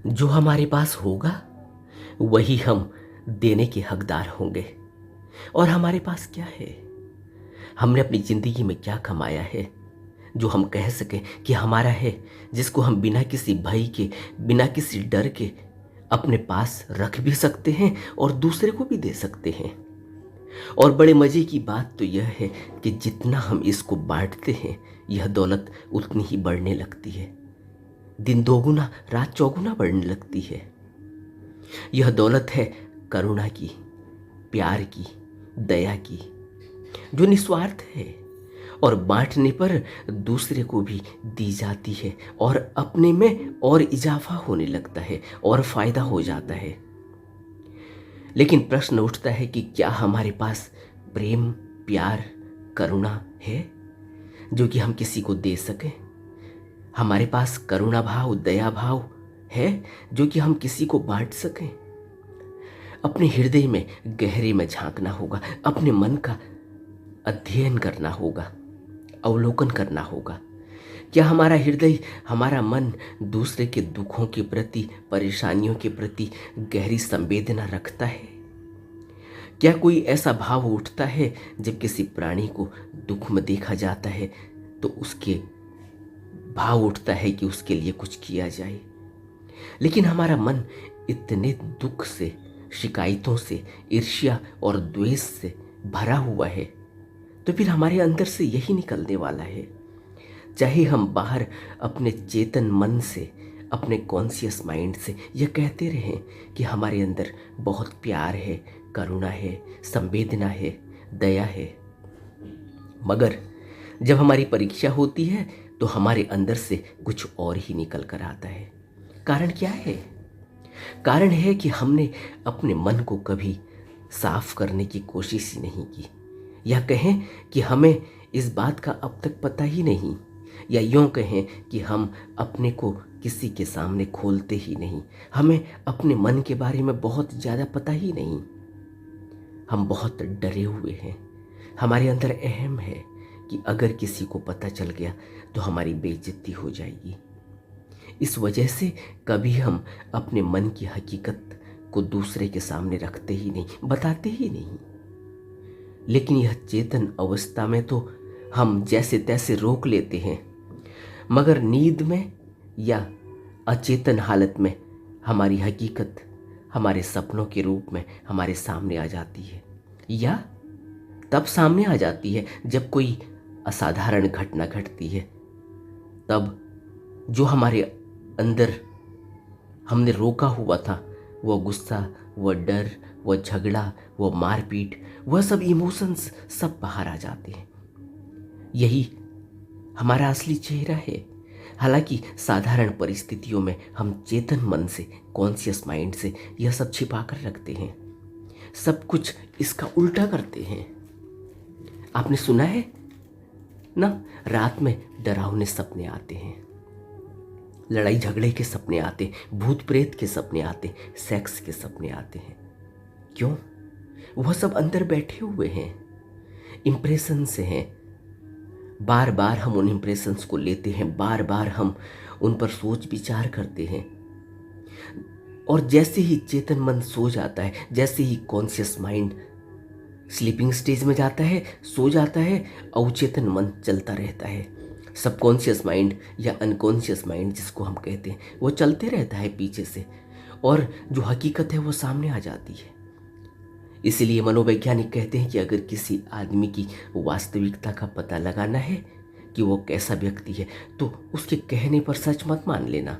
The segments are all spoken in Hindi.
जो हमारे पास होगा वही हम देने के हकदार होंगे। और हमारे पास क्या है? हमने अपनी जिंदगी में क्या कमाया है जो हम कह सकें कि हमारा है, जिसको हम बिना किसी भय के, बिना किसी डर के अपने पास रख भी सकते हैं और दूसरे को भी दे सकते हैं। और बड़े मजे की बात तो यह है कि जितना हम इसको बांटते हैं यह दौलत उतनी ही बढ़ने लगती है। दिन दोगुना रात चौगुना बढ़ने लगती है। यह दौलत है करुणा की, प्यार की, दया की, जो निस्वार्थ है और बांटने पर दूसरे को भी दी जाती है और अपने में और इजाफा होने लगता है और फायदा हो जाता है। लेकिन प्रश्न उठता है कि क्या हमारे पास प्रेम, प्यार, करुणा है जो कि हम किसी को दे सकें? हमारे पास करुणा भाव, दया भाव है जो कि हम किसी को बांट सकें? अपने हृदय में गहरे में झांकना होगा, अपने मन का अध्ययन करना होगा, अवलोकन करना होगा। क्या हमारा हृदय, हमारा मन दूसरे के दुखों के प्रति, परेशानियों के प्रति गहरी संवेदना रखता है? क्या कोई ऐसा भाव उठता है जब किसी प्राणी को दुख में देखा जाता है तो उसके भाव उठता है कि उसके लिए कुछ किया जाए? लेकिन हमारा मन इतने दुख से, शिकायतों से, ईर्ष्या और द्वेष से भरा हुआ है तो फिर हमारे अंदर से यही निकलने वाला है। चाहे हम बाहर अपने चेतन मन से, अपने कॉन्शियस माइंड से यह कहते रहें कि हमारे अंदर बहुत प्यार है, करुणा है, संवेदना है, दया है, मगर जब हमारी परीक्षा होती है तो हमारे अंदर से कुछ और ही निकल कर आता है। कारण क्या है? कारण है कि हमने अपने मन को कभी साफ करने की कोशिश ही नहीं की, या कहें कि हमें इस बात का अब तक पता ही नहीं, या यूं कहें कि हम अपने को किसी के सामने खोलते ही नहीं। हमें अपने मन के बारे में बहुत ज़्यादा पता ही नहीं। हम बहुत डरे हुए हैं। हमारे अंदर अहम है कि अगर किसी को पता चल गया तो हमारी बेइज्जती हो जाएगी। इस वजह से कभी हम अपने मन की हकीकत को दूसरे के सामने रखते ही नहीं, बताते ही नहीं। लेकिन यह चेतन अवस्था में तो हम जैसे तैसे रोक लेते हैं, मगर नींद में या अचेतन हालत में हमारी हकीकत हमारे सपनों के रूप में हमारे सामने आ जाती है, या तब सामने आ जाती है जब कोई असाधारण घटना घटती है। तब जो हमारे अंदर हमने रोका हुआ था, वह गुस्सा, वह डर, वह झगड़ा, वह मारपीट, वह सब इमोशंस सब बाहर आ जाते हैं। यही हमारा असली चेहरा है। हालांकि साधारण परिस्थितियों में हम चेतन मन से, कॉन्शियस माइंड से यह सब छिपा कर रखते हैं, सब कुछ इसका उल्टा करते हैं। आपने सुना है ना, रात में डरावने सपने आते हैं, लड़ाई झगड़े के सपने आते, भूत प्रेत के सपने आते, सेक्स के सपने आते हैं। क्यों? वह सब अंदर बैठे हुए हैं, इंप्रेशन से हैं। बार बार हम उन इंप्रेशंस को लेते हैं, बार बार हम उन पर सोच विचार करते हैं, और जैसे ही चेतन मन सो जाता है, जैसे ही कॉन्शियस माइंड स्लीपिंग स्टेज में जाता है, सो जाता है, अवचेतन मन चलता रहता है। सबकॉन्शियस माइंड या अनकॉन्शियस माइंड जिसको हम कहते हैं, वो चलते रहता है पीछे से, और जो हकीकत है वो सामने आ जाती है। इसलिए मनोवैज्ञानिक कहते हैं कि अगर किसी आदमी की वास्तविकता का पता लगाना है कि वो कैसा व्यक्ति है, तो उसके कहने पर सच मत मान लेना।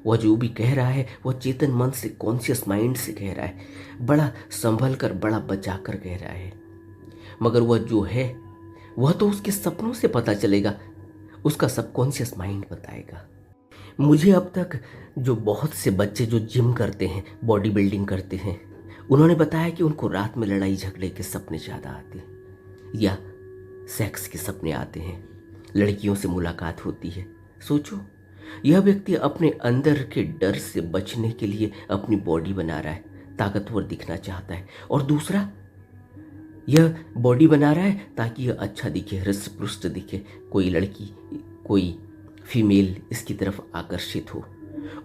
वह जो भी कह रहा है वह चेतन मन से, कॉन्शियस माइंड से कह रहा है, बड़ा संभल कर, बड़ा बचा कर कह रहा है, मगर वह जो है वह तो उसके सपनों से पता चलेगा, उसका सबकॉन्शियस माइंड बताएगा। मुझे अब तक जो बहुत से बच्चे जो जिम करते हैं, बॉडी बिल्डिंग करते हैं, उन्होंने बताया कि उनको रात में लड़ाई झगड़े के सपने ज़्यादा आते हैं, या सेक्स के सपने आते हैं, लड़कियों से मुलाकात होती है। सोचो, यह व्यक्ति अपने अंदर के डर से बचने के लिए अपनी बॉडी बना रहा है, ताकतवर दिखना चाहता है, और दूसरा यह बॉडी बना रहा है ताकि यह अच्छा दिखे, हृष्ट पुष्ट दिखे, कोई लड़की, कोई फीमेल इसकी तरफ आकर्षित हो,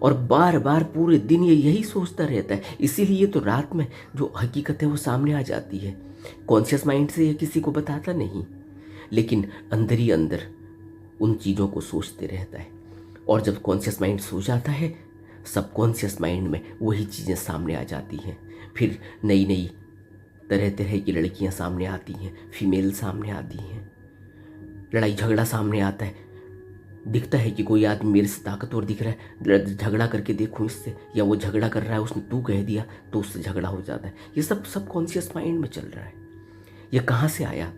और बार बार पूरे दिन ये यही सोचता रहता है। इसीलिए तो रात में जो हकीकत है वो सामने आ जाती है। कॉन्शियस माइंड से ये किसी को बताता नहीं, लेकिन अंदर ही अंदर उन चीज़ों को सोचते रहता है। और जब कॉन्शियस माइंड सो जाता है, सबकॉन्शियस माइंड में वही चीज़ें सामने आ जाती हैं। फिर नई नई तरह तरह की लड़कियां सामने आती हैं, फीमेल सामने आती हैं, लड़ाई झगड़ा सामने आता है। दिखता है कि कोई आदमी मेरे से ताकतवर दिख रहा है, झगड़ा करके देखूं इससे, या वो झगड़ा कर रहा है, उसने तू कह दिया तो उससे झगड़ा हो जाता है। ये सब सबकॉन्शियस माइंड में चल रहा है। ये कहाँ से आया?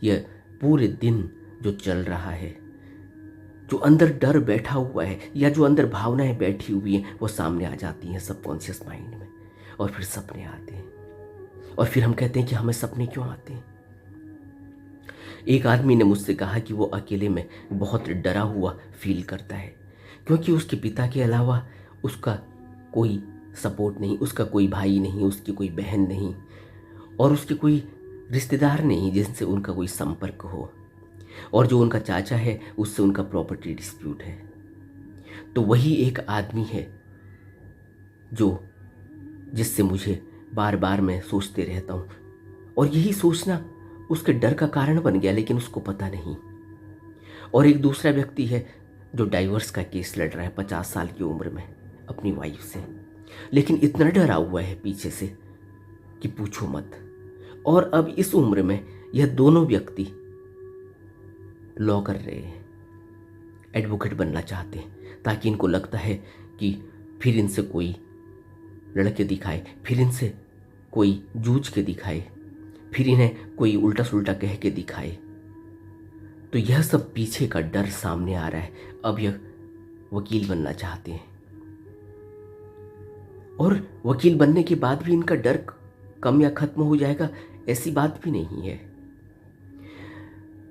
ये पूरे दिन जो चल रहा है, जो अंदर डर बैठा हुआ है या जो अंदर भावनाएं बैठी हुई हैं, वो सामने आ जाती हैं सबकॉन्शियस माइंड में। और फिर सपने आते हैं, और फिर हम कहते हैं कि हमें सपने क्यों आते हैं। एक आदमी ने मुझसे कहा कि वो अकेले में बहुत डरा हुआ फील करता है, क्योंकि उसके पिता के अलावा उसका कोई सपोर्ट नहीं, उसका कोई भाई नहीं, उसकी कोई बहन नहीं, और उसके कोई रिश्तेदार नहीं जिनसे उनका कोई संपर्क हो। और जो उनका चाचा है उससे उनका प्रॉपर्टी डिस्प्यूट है। तो वही एक आदमी है जो जिससे मुझे बार बार मैं सोचते रहता हूँ, और यही सोचना उसके डर का कारण बन गया, लेकिन उसको पता नहीं। और एक दूसरा व्यक्ति है जो डाइवोर्स का केस लड़ रहा है 50 साल की उम्र में अपनी वाइफ से, लेकिन इतना डरा हुआ है पीछे से कि पूछो मत। और अब इस उम्र में यह दोनों व्यक्ति लॉ कर रहे हैं, एडवोकेट बनना चाहते हैं, ताकि इनको लगता है कि फिर इनसे कोई लड़के दिखाए, फिर इनसे कोई जूझ के दिखाए, फिर इन्हें कोई उल्टा सुल्टा कह के दिखाए। तो यह सब पीछे का डर सामने आ रहा है। अब यह वकील बनना चाहते हैं, और वकील बनने के बाद भी इनका डर कम या खत्म हो जाएगा, ऐसी बात भी नहीं है।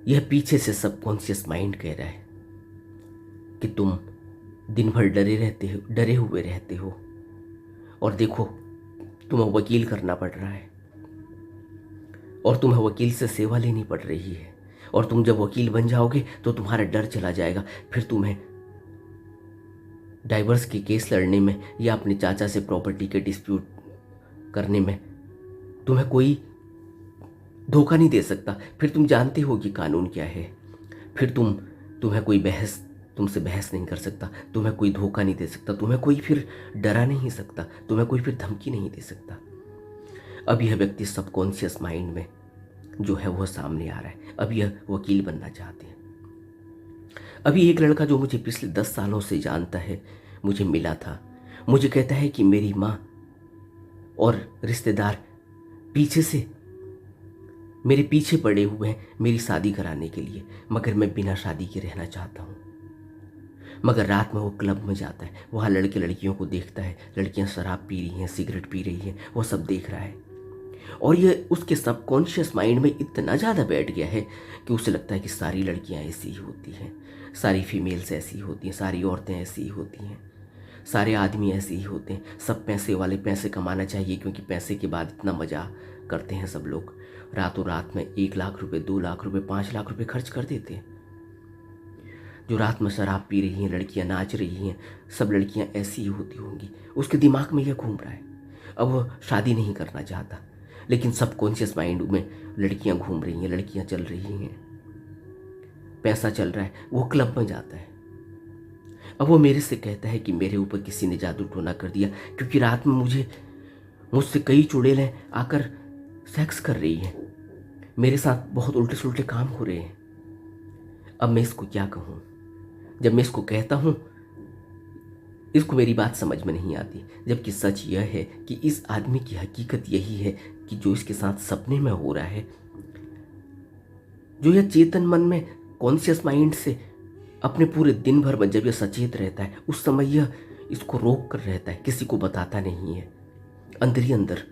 यह पीछे से सबकॉन्शियस माइंड कह रहा है कि तुम दिन भर डरे हुए रहते हो, और देखो तुम्हें वकील करना पड़ रहा है, और तुम्हें वकील से सेवा लेनी पड़ रही है, और तुम जब वकील बन जाओगे तो तुम्हारा डर चला जाएगा। फिर तुम्हें डाइवोर्स के केस लड़ने में या अपने चाचा से प्रॉपर्टी के डिस्प्यूट करने में तुम्हें कोई धोखा नहीं दे सकता। फिर तुम जानते हो कि कानून क्या है। फिर तुम्हें कोई तुमसे बहस नहीं कर सकता, तुम्हें कोई धोखा नहीं दे सकता, तुम्हें कोई फिर डरा नहीं सकता, तुम्हें कोई फिर धमकी नहीं दे सकता। अब यह व्यक्ति सबकॉन्शियस माइंड में जो है वह सामने आ रहा है। अब यह वकील बनना चाहते हैं। अभी एक लड़का जो मुझे पिछले 10 सालों से जानता है, मुझे मिला था, मुझे कहता है कि मेरी माँ और रिश्तेदार पीछे से मेरे पीछे पड़े हुए हैं मेरी शादी कराने के लिए, मगर मैं बिना शादी के रहना चाहता हूँ। मगर रात में वो क्लब में जाता है, वहाँ लड़के लड़कियों को देखता है, लड़कियाँ शराब पी रही हैं, सिगरेट पी रही हैं, वो सब देख रहा है। और ये उसके सबकॉन्शियस माइंड में इतना ज़्यादा बैठ गया है कि उसे लगता है कि सारी लड़कियाँ ऐसी ही होती हैं, सारी फीमेल्स ऐसी ही होती हैं, सारी औरतें ऐसी ही होती हैं, सारे आदमी ऐसे ही होते हैं, सब पैसे वाले, पैसे कमाना चाहिए, क्योंकि पैसे के बाद इतना मज़ा करते हैं सब लोग। रातों रात में 1 लाख रुपए, 2 लाख रुपए, 5 लाख रुपए खर्च कर देते हैं। जो रात में शराब पी रही हैं, लड़कियां नाच रही हैं, सब लड़कियां ऐसी ही होती होंगी, उसके दिमाग में यह घूम रहा है। अब वो शादी नहीं करना चाहता, लेकिन सबकॉन्शियस माइंड में लड़कियां घूम रही हैं, लड़कियां चल रही हैं, पैसा चल रहा है, वो क्लब में जाता है। अब वो मेरे से कहता है कि मेरे ऊपर किसी ने जादू टोना कर दिया, क्योंकि रात में मुझसे कई चुड़ैलें आकर सेक्स कर रही हैं, मेरे साथ बहुत उल्टे सुल्टे काम हो रहे हैं। अब मैं इसको क्या कहूँ? जब मैं इसको कहता हूँ, इसको मेरी बात समझ में नहीं आती, जबकि सच यह है कि इस आदमी की हकीकत यही है कि जो इसके साथ सपने में हो रहा है, जो यह चेतन मन में कॉन्शियस माइंड से अपने पूरे दिन भर में जब यह सचेत रहता है, उस समय यह इसको रोक कर रहता है, किसी को बताता नहीं है, अंदर ही अंदर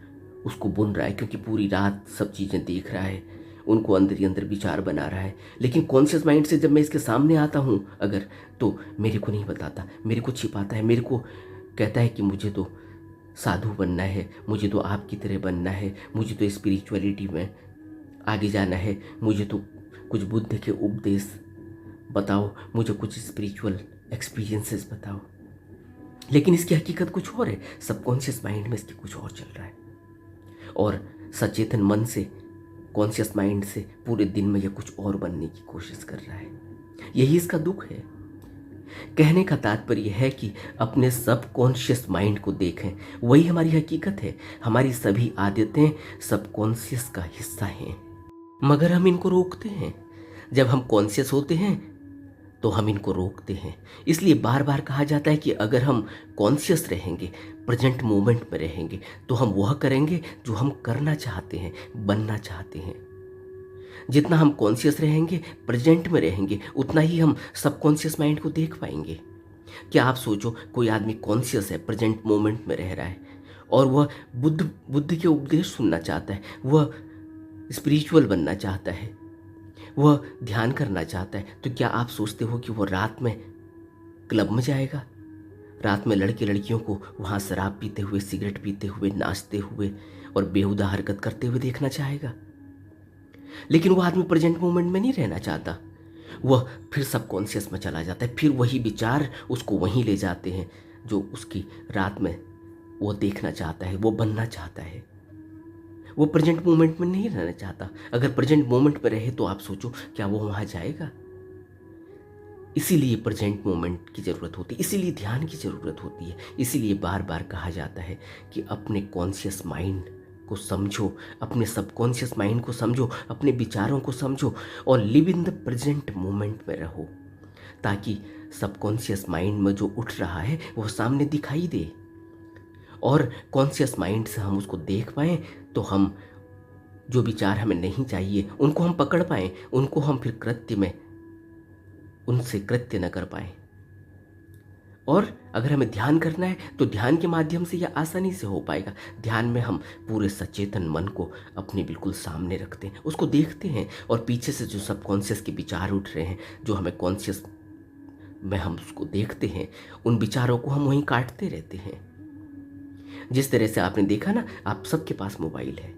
उसको बुन रहा है, क्योंकि पूरी रात सब चीज़ें देख रहा है, उनको अंदर ही अंदर विचार बना रहा है। लेकिन कॉन्शियस माइंड से जब मैं इसके सामने आता हूँ अगर, तो मेरे को नहीं बताता, मेरे को छिपाता है, मेरे को कहता है कि मुझे तो साधु बनना है, मुझे तो आपकी तरह बनना है, मुझे तो स्पिरिचुअलिटी में आगे जाना है, मुझे तो कुछ बुद्ध के उपदेश बताओ, मुझे कुछ स्पिरिचुअल एक्सपीरियंसेस बताओ। लेकिन इसकी हकीकत कुछ और है। सबकॉन्शियस माइंड में इसकी कुछ और चल रहा है, और सचेतन मन से, कॉन्शियस माइंड से पूरे दिन में यह कुछ और बनने की कोशिश कर रहा है। यही इसका दुख है। कहने का तात्पर्य है कि अपने सबकॉन्शियस माइंड को देखें, वही हमारी हकीकत है। हमारी सभी आदतें सबकॉन्शियस का हिस्सा हैं, मगर हम इनको रोकते हैं। जब हम कॉन्शियस होते हैं तो हम इनको रोकते हैं। इसलिए बार बार कहा जाता है कि अगर हम कॉन्शियस रहेंगे, प्रेजेंट मोमेंट में रहेंगे, तो हम वह करेंगे जो हम करना चाहते हैं, बनना चाहते हैं। जितना हम कॉन्शियस रहेंगे, प्रेजेंट में रहेंगे, उतना ही हम सबकॉन्शियस माइंड को देख पाएंगे। क्या आप सोचो, कोई आदमी कॉन्शियस है, प्रेजेंट मोमेंट में रह रहा है, और वह बुद्ध के उपदेश सुनना चाहता है, वह स्पिरिचुअल बनना चाहता है, वह ध्यान करना चाहता है, तो क्या आप सोचते हो कि वह रात में क्लब में जाएगा? रात में लड़के लड़कियों को वहाँ शराब पीते हुए, सिगरेट पीते हुए, नाचते हुए और बेहुदा हरकत करते हुए देखना चाहेगा? लेकिन वह आदमी प्रेजेंट मोमेंट में नहीं रहना चाहता। वह फिर सबकॉन्शियस में चला जाता है, फिर वही विचार उसको वहीं ले जाते हैं जो उसकी रात में वो देखना चाहता है, वो बनना चाहता है। वो प्रेजेंट मोमेंट में नहीं रहना चाहता। अगर प्रेजेंट मोमेंट में रहे तो आप सोचो, क्या वो वहाँ जाएगा? इसीलिए प्रेजेंट मोमेंट की ज़रूरत होती है, इसीलिए ध्यान की ज़रूरत होती है। इसीलिए बार बार कहा जाता है कि अपने कॉन्शियस माइंड को समझो, अपने सबकॉन्शियस माइंड को समझो, अपने विचारों को समझो और live in the present moment में रहो, ताकि सबकॉन्शियस माइंड में जो उठ रहा है वो सामने दिखाई दे, और कॉन्शियस माइंड से हम उसको देख पाएँ, तो हम जो विचार हमें नहीं चाहिए उनको हम पकड़ पाएँ, उनको हम फिर कृत्य में उनसे कृत्य न कर पाएँ। और अगर हमें ध्यान करना है तो ध्यान के माध्यम से यह आसानी से हो पाएगा। ध्यान में हम पूरे सचेतन मन को अपने बिल्कुल सामने रखते हैं, उसको देखते हैं, और पीछे से जो सबकॉन्शियस के विचार उठ रहे हैं, जो हमें कॉन्शियस में हम उसको देखते हैं, उन विचारों को हम वहीं काटते रहते हैं। जिस तरह से आपने देखा ना, आप सबके पास मोबाइल है।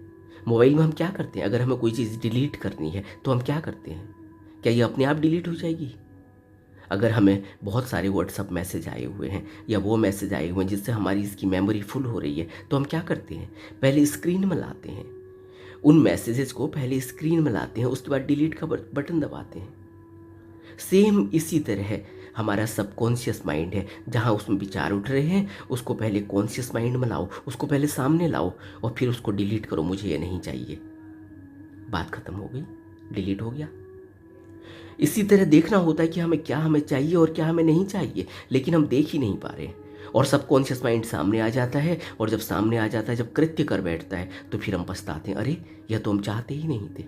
मोबाइल में हम क्या करते हैं? अगर हमें कोई चीज़ डिलीट करनी है तो हम क्या करते हैं? क्या ये अपने आप डिलीट हो जाएगी? अगर हमें बहुत सारे व्हाट्सअप मैसेज आए हुए हैं या वो मैसेज आए हुए हैं जिससे हमारी इसकी मेमोरी फुल हो रही है, तो हम क्या करते हैं? पहले स्क्रीन में लाते हैं, उन मैसेजेस को पहले स्क्रीन में लाते हैं, उसके बाद डिलीट का बटन दबाते हैं। सेम इसी तरह हमारा सबकॉन्शियस माइंड है, जहाँ उसमें विचार उठ रहे हैं उसको पहले कॉन्शियस माइंड में लाओ, उसको पहले सामने लाओ और फिर उसको डिलीट करो। मुझे ये नहीं चाहिए, बात खत्म हो गई, डिलीट हो गया। इसी तरह देखना होता है कि हमें चाहिए और क्या हमें नहीं चाहिए, लेकिन हम देख ही नहीं पा रहे हैं, और सबकॉन्शियस माइंड सामने आ जाता है, और जब सामने आ जाता है, जब कृत्य कर बैठता है, तो फिर हम पछताते हैं, अरे यह तो हम चाहते ही नहीं थे।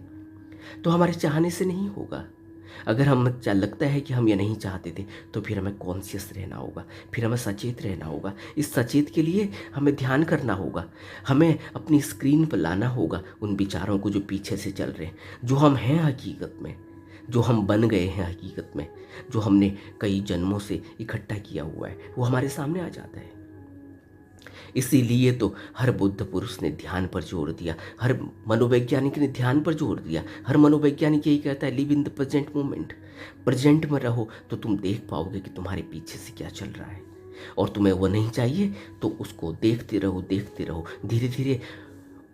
तो हमारे चाहने से नहीं होगा। अगर हम लगता है कि हम ये नहीं चाहते थे, तो फिर हमें कॉन्शियस रहना होगा, फिर हमें सचेत रहना होगा। इस सचेत के लिए हमें ध्यान करना होगा, हमें अपनी स्क्रीन पर लाना होगा उन विचारों को जो पीछे से चल रहे हैं, जो हम हैं हकीकत में, जो हम बन गए हैं हकीकत में, जो हमने कई जन्मों से इकट्ठा किया हुआ है, वो हमारे सामने आ जाता है। इसीलिए तो हर बुद्ध पुरुष ने ध्यान पर जोर दिया, हर मनोवैज्ञानिक ने ध्यान पर जोर दिया। हर मनोवैज्ञानिक यही कहता है, live in the present moment. Present में रहो तो तुम देख पाओगे कि तुम्हारे पीछे से क्या चल रहा है, और तुम्हें वो नहीं चाहिए तो उसको देखते रहो, देखते रहो। धीरे धीरे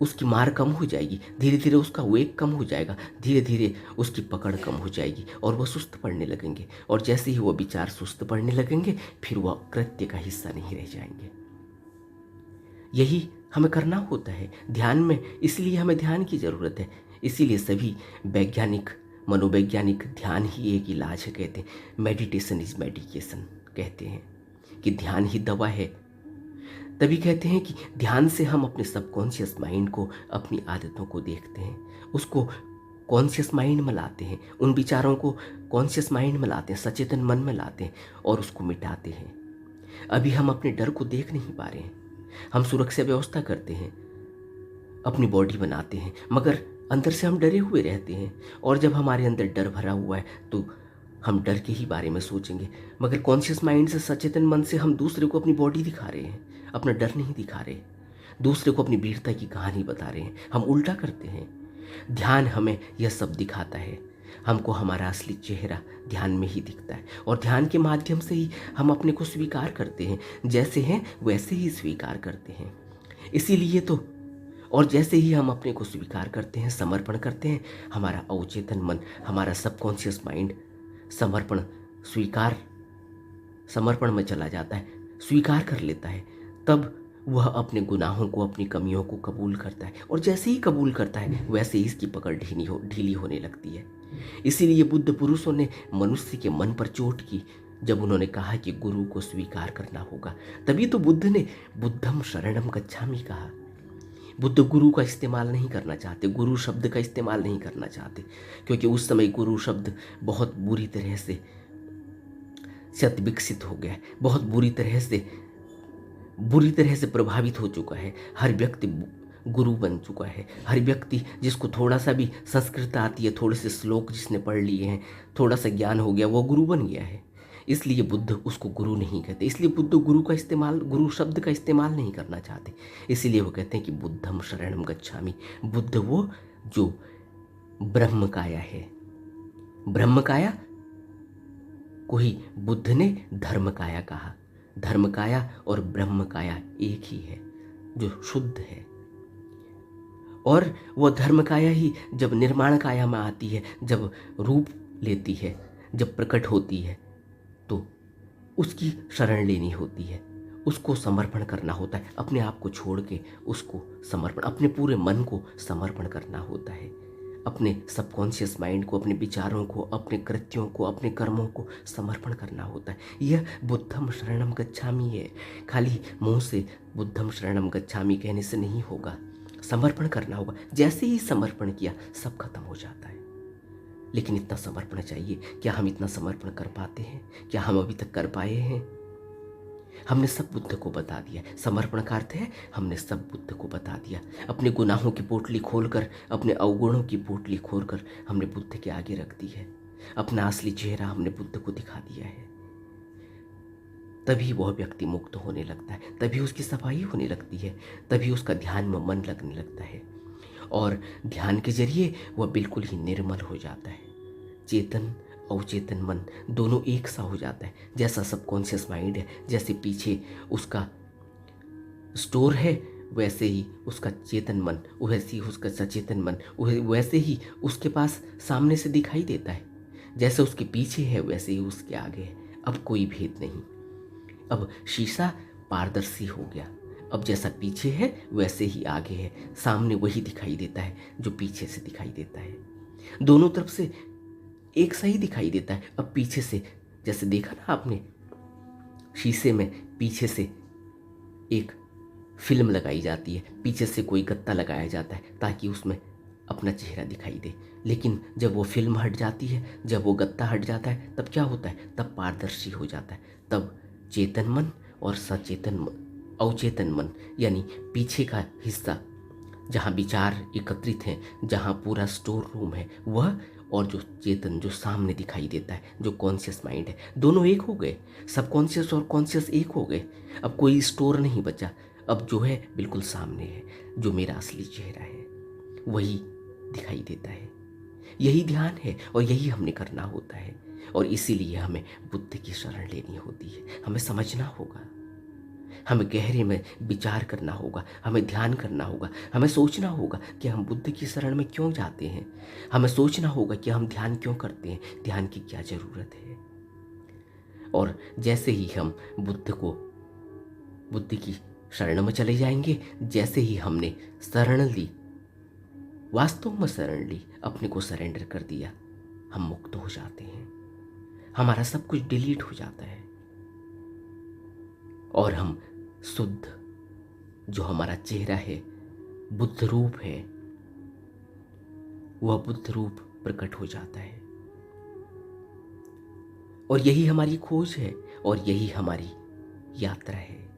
उसकी मार कम हो जाएगी, धीरे धीरे उसका वेग कम हो जाएगा, धीरे धीरे उसकी पकड़ कम हो जाएगी, और वह सुस्त पड़ने लगेंगे। और जैसे ही वह विचार सुस्त पड़ने लगेंगे, फिर वह कृत्य का हिस्सा नहीं रह जाएंगे। यही हमें करना होता है ध्यान में। इसलिए हमें ध्यान की ज़रूरत है। इसीलिए सभी वैज्ञानिक, मनोवैज्ञानिक ध्यान ही एक इलाज है कहते हैं। मेडिटेशन इज मेडिकेशन कहते हैं कि ध्यान ही दवा है। तभी कहते हैं कि ध्यान से हम अपने सबकॉन्शियस माइंड को, अपनी आदतों को देखते हैं, उसको कॉन्शियस माइंड में लाते हैं, उन विचारों को कॉन्शियस माइंड में लाते हैं, सचेतन मन में लाते हैं और उसको मिटाते हैं। अभी हम अपने डर को देख नहीं पा रहे हैं। हम सुरक्षा व्यवस्था करते हैं, अपनी बॉडी बनाते हैं, मगर अंदर से हम डरे हुए रहते हैं। और जब हमारे अंदर डर भरा हुआ है तो हम डर के ही बारे में सोचेंगे, मगर कॉन्शियस माइंड से, सचेतन मन से हम दूसरे को अपनी बॉडी दिखा रहे हैं, अपना डर नहीं दिखा रहे। दूसरे को अपनी वीरता की कहानी बता रहे हैं, हम उल्टा करते हैं। ध्यान हमें यह सब दिखाता है हमको हमारा असली चेहरा ध्यान में ही दिखता है, और ध्यान के माध्यम से ही हम अपने को स्वीकार करते हैं, जैसे हैं वैसे ही स्वीकार करते हैं। इसीलिए तो, और जैसे ही हम अपने को स्वीकार करते हैं, समर्पण करते हैं, हमारा अवचेतन मन, हमारा सबकॉन्शियस माइंड समर्पण में चला जाता है, स्वीकार कर लेता है। तब वह अपने गुनाहों को, अपनी कमियों को कबूल करता है, और जैसे ही कबूल करता है वैसे ही इसकी पकड़ ढीली होने लगती है। इसीलिए बुद्ध पुरुषों ने मनुष्य के मन पर चोट की जब उन्होंने कहा कि गुरु को स्वीकार करना होगा। तभी तो बुद्ध ने बुद्धम शरणम गच्छामि कहा। बुद्ध गुरु का इस्तेमाल नहीं करना चाहते, गुरु शब्द का इस्तेमाल नहीं करना चाहते, क्योंकि उस समय गुरु शब्द बहुत बुरी तरह से शत विकसित हो गया है, बहुत बुरी तरह से प्रभावित हो चुका है। हर व्यक्ति गुरु बन चुका है। हर व्यक्ति जिसको थोड़ा सा भी संस्कृत आती है, थोड़े से श्लोक जिसने पढ़ लिए हैं, थोड़ा सा ज्ञान हो गया, वो गुरु बन गया है। इसलिए बुद्ध उसको गुरु नहीं कहते, इसलिए बुद्ध गुरु शब्द का इस्तेमाल नहीं करना चाहते। इसीलिए वो कहते हैं कि बुद्धम शरणम गच्छामि। बुद्ध वो जो ब्रह्म काया है, ब्रह्म काया को ही बुद्ध ने धर्म काया कहा। धर्म काया और ब्रह्म काया एक ही है, जो शुद्ध है। और वो धर्म काया ही जब निर्माण काया में आती है, जब रूप लेती है, जब प्रकट होती है, तो उसकी शरण लेनी होती है, उसको समर्पण करना होता है। अपने आप को छोड़ के उसको समर्पण, अपने पूरे मन को समर्पण करना होता है, अपने सबकॉन्शियस माइंड को, अपने विचारों को, अपने कृत्यों को, अपने कर्मों को समर्पण करना होता है। यह बुद्धम शरणम गच्छामि है। खाली मुंह से बुद्धम शरणम गच्छामि कहने से नहीं होगा, समर्पण करना होगा। जैसे ही समर्पण किया सब खत्म हो जाता है। लेकिन इतना समर्पण चाहिए। क्या हम इतना समर्पण कर पाते हैं? क्या हम अभी तक कर पाए हैं? हमने सब बुद्ध को बता दिया। समर्पण का अर्थ है हमने सब बुद्ध को बता दिया। अपने गुनाहों की पोटली खोलकर, अपने अवगुणों की पोटली खोलकर हमने बुद्ध के आगे रख दी है। अपना असली चेहरा हमने बुद्ध को दिखा दिया है। तभी वह व्यक्ति मुक्त होने लगता है, तभी उसकी सफाई होने लगती है, तभी उसका ध्यान में मन लगने लगता है, और ध्यान के जरिए वह बिल्कुल ही निर्मल हो जाता है। चेतन अवचेतन मन दोनों एक सा हो जाता है। जैसा सबकॉन्शियस माइंड है, जैसे पीछे उसका स्टोर है, वैसे ही उसका चेतन मन, वैसे ही उसका सचेतन मन, वैसे ही उसके पास सामने से दिखाई देता है। जैसे उसके पीछे है वैसे ही उसके आगे है। अब कोई भेद नहीं। अब शीशा पारदर्शी हो गया। अब जैसा पीछे है वैसे ही आगे है। सामने वही दिखाई देता है जो पीछे से दिखाई देता है। दोनों तरफ से एक सा ही दिखाई देता है। अब पीछे से, जैसे देखा ना आपने, शीशे में पीछे से एक फिल्म लगाई जाती है, पीछे से कोई गत्ता लगाया जाता है ताकि उसमें अपना चेहरा दिखाई दे। लेकिन जब वो फिल्म हट जाती है, जब वो गत्ता हट जाता है, तब क्या होता है? तब पारदर्शी हो जाता है। तब चेतन मन और सचेतन मन, अवचेतन मन, यानी पीछे का हिस्सा जहाँ विचार एकत्रित हैं, जहाँ पूरा स्टोर रूम है, वह और जो चेतन, जो सामने दिखाई देता है, जो कॉन्शियस माइंड है, दोनों एक हो गए। सबकॉन्शियस और कॉन्शियस एक हो गए। अब कोई स्टोर नहीं बचा। अब जो है बिल्कुल सामने है, जो मेरा असली चेहरा है वही दिखाई देता है। यही ध्यान है और यही हमने करना होता है। और इसीलिए हमें बुद्ध की शरण लेनी होती है। हमें समझना होगा, हमें गहरे में विचार करना होगा, हमें ध्यान करना होगा, हमें सोचना होगा कि हम बुद्ध की शरण में क्यों जाते हैं। हमें सोचना होगा कि हम ध्यान क्यों करते हैं, ध्यान की क्या ज़रूरत है। और जैसे ही हम बुद्ध की शरण में चले जाएंगे, जैसे ही हमने शरण ली, वास्तव में शरण ली, अपने को सरेंडर कर दिया, हम मुक्त हो जाते हैं। हमारा सब कुछ डिलीट हो जाता है और हम शुद्ध, जो हमारा चेहरा है, बुद्ध रूप है, वह बुद्ध रूप प्रकट हो जाता है। और यही हमारी खोज है और यही हमारी यात्रा है।